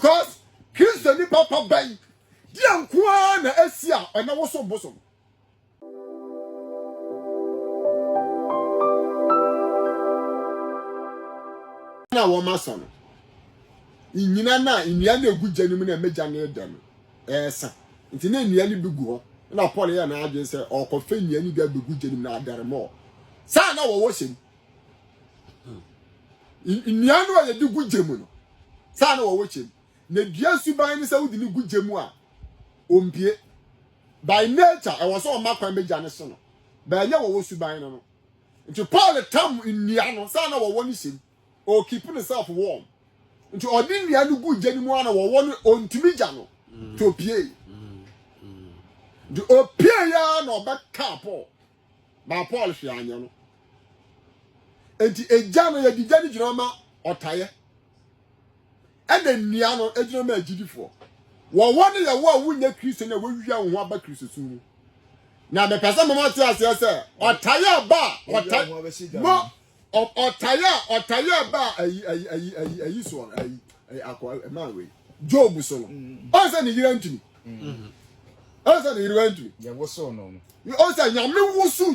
because Christian ni papa ben dia nkoa na asia ona wo so bosom na wo maso no inyina na inua na egu gyanim na meja na edam esa nti na inua ni bigu ho na Paul ya na adwen se okofa inua ni bia bigu gyanim na adare mo sa na wo hyem inua no ya digu gyemu no sa na wo hyem na dua suban ni sa wudi ni gu gyemu a ompie by nature I was on makwan meja ne so no ba nya wo suban no nti Paul tam inua no sa na wo ni hyem o keep himself warm nti odi nua no gu gyemu ana wo no ontumi gya no to pie the opia no beka Paul ba Paul hwe anya no enti eja no ya digya ni gyina otaye ede nua no egyina ma agidifo wo no ya wo wunya Kristo na wawia wo ho aba Kristo sunu na me pesa mama ti ase ase otaye ba otaye mo otaye ba ayi so ayi akwa man we Job so no o se ni yira ntumi o se ni yira ntumi ya wo so no o se nyame wusu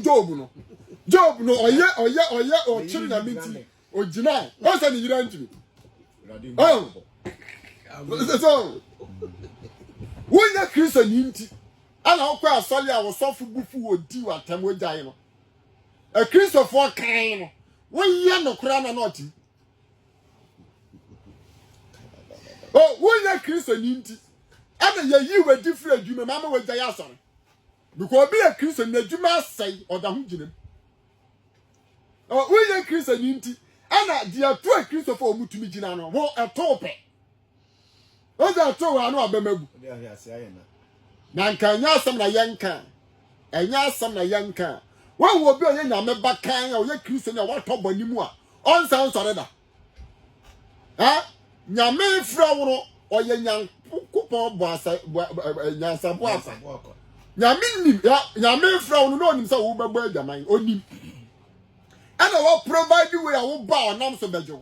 Job no oye o chiri na miti o jina o se ni yira ntumi oh so wunya Kristo ni nti ana okwa asole a wo sofu bufu odi watam ojaye no a Kristo for kan no wunya no kura na not oh wunya Kristo ni nti ana ye we different adwuma mama wajaye asore because be a Kristo na adwuma asai oda ho ginem oh wunya Kristo ni nti ana dia to a Kristo for omutumi gina no wo etope o da to wa no abemagu na nka nya asam na yenka enya asam na yenka wa wo bi onye nyame bakan a oye Kristo na wa to banimu a onsan sore da ha nyame fra woro oye nyan kupon bo asa nyansa bo asa nyame nim ya nyame fra woro no nim sa wo bebo adwaman onim ana wo provide way a wo ba onam so bejo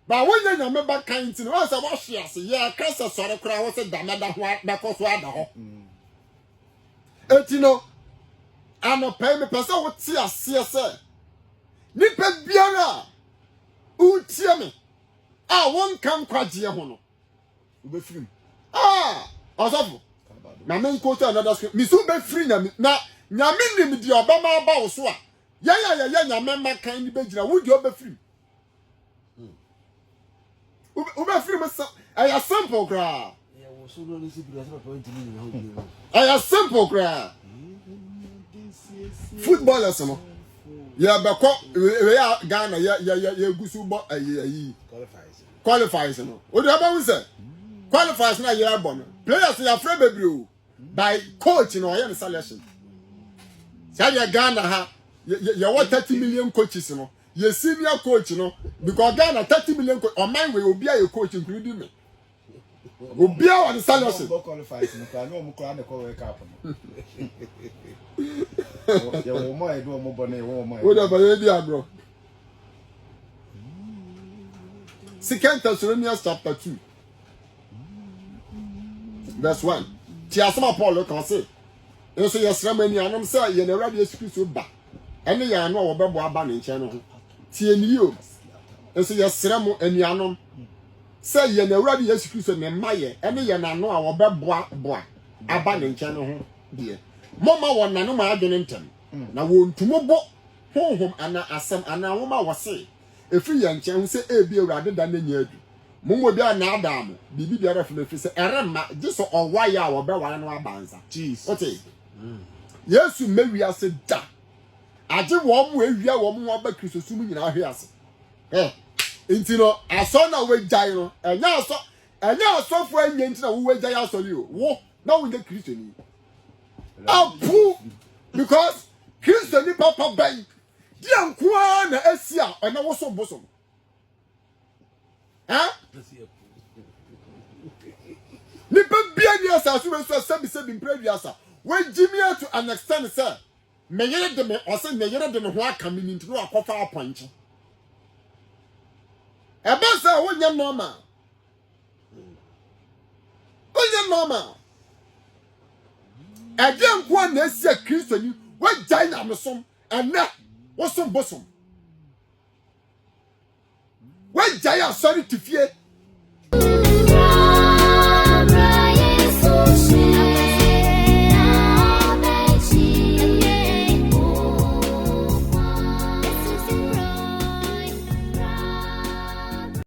ba wonya nyame bakan nti no wa sa wo hwe ase ya kasa sore kura wo se damada ho bekoso ada ho etino ano pay me pesa wo ti ase se nipa biara utie me a won kan kwaje ho no be free osofo na men ko to another screen mi so be free na nyame nim di obama ba wo so a ya nyame makan ni be gira wo di obe free ube free me aya simple gra ya wo so no ni si bi asa papa ntimi ni ho bi aya simple gra footballers no ya beko we ya Ghana ya gusu bo ayi qualifies no o de aba wuse qualifies na ya bo no players ya free bebre o by coach no ya selection sa ya Ghana ha ya what 30 million coaches no ya senior coach no because Ghana 30 million coach o man we obi a coach including me obi a on selection qualifies no ka no mo kra na ko World Cup no ya wo mo edo mo bone wo mo o da ba ye di agro Second Thessalonians chapter 2 verse 1 ti asoma Paul kan say enso yesra mani anom say ye na Awurade Yesu Kristo ba ene ya no wo bebo aba ne nche no ho ti eni o enso yesra mo ani anom say ye na Awurade Yesu Kristo ne maye ene ye na no a wo bebo boa aba ne nche no ho de moma wona no ma adwene ntem na wo ntumo bo honhom ana asem ana wo ma wo say efi ye nche hu say ebi Awurade da na nya adu mumwe bia na adam bibi bia refu mefi say erema jiso owa ya wo be ware no abanza jeez okay Yesu mewi ase da age wo mu ewia wo mu aba Kristo sum nyina hwe ase enti no aso na we jai no enya aso fu anya enti na wo we jai aso li o wo na wo nye Kristo ni apu because Kristo ni papa ben dia nkoa na asia ona wo so boso nipa bia ni asasu we so sabi mprawiasa we jimia to an extent sir me yere de me o se me yere de no ho aka me ni ntino akofa aponche e ba sa wo nya normal normal. Again, one is a Christian, what giant Amazon, and now what's some bosom? What giant sorry to fear,